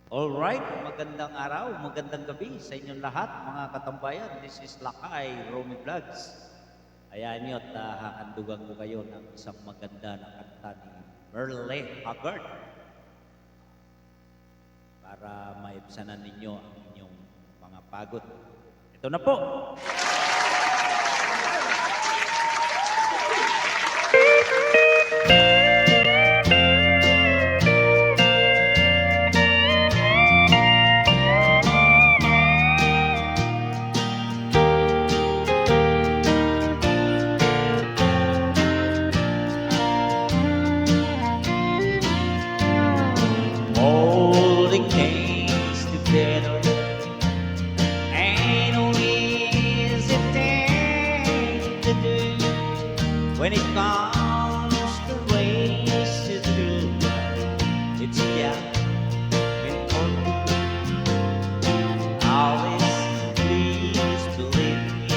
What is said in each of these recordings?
Alright, magandang araw, magandang gabi sa inyong lahat, mga katambayan. This is Lakay Romy Vlogs. Ayan nyo at hahandugan ko kayo ng isang maganda na kanta ni Merle Haggard para maibsanan ninyo ang inyong mga pagod. Ito na po! Holding hands together ain't no easy thing to do when it comes to race to do. It's got been always please believe me.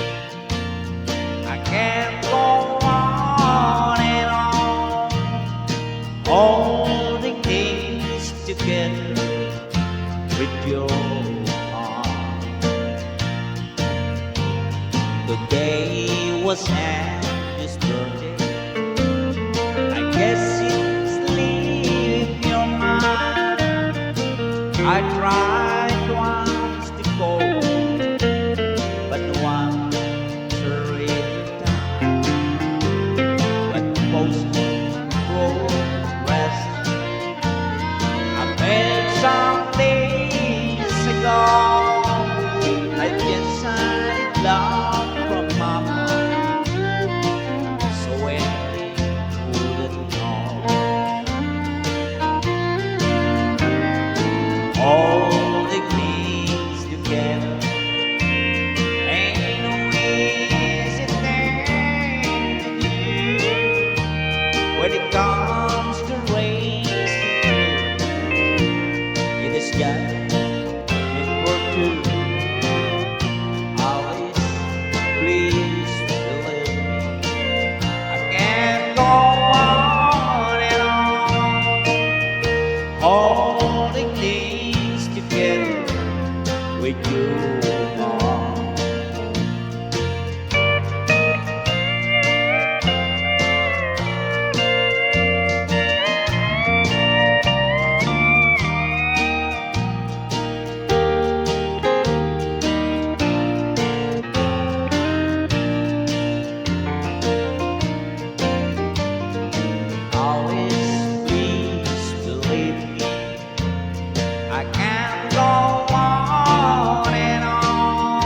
I can't go on and on holding things together with your arm. Today was Andy's birthday. I guess it's leave your mind. I tried once to call, but no one turned down. But postponed progress. I met some days ago. I guess I love from mama. So when they couldn't know, all the things together ain't no easy thing to do when it comes to raising. It is just meant for two. Always please believe me. I can't go on and on holding things together with you, Mom. Always please believe me. I can't go on and on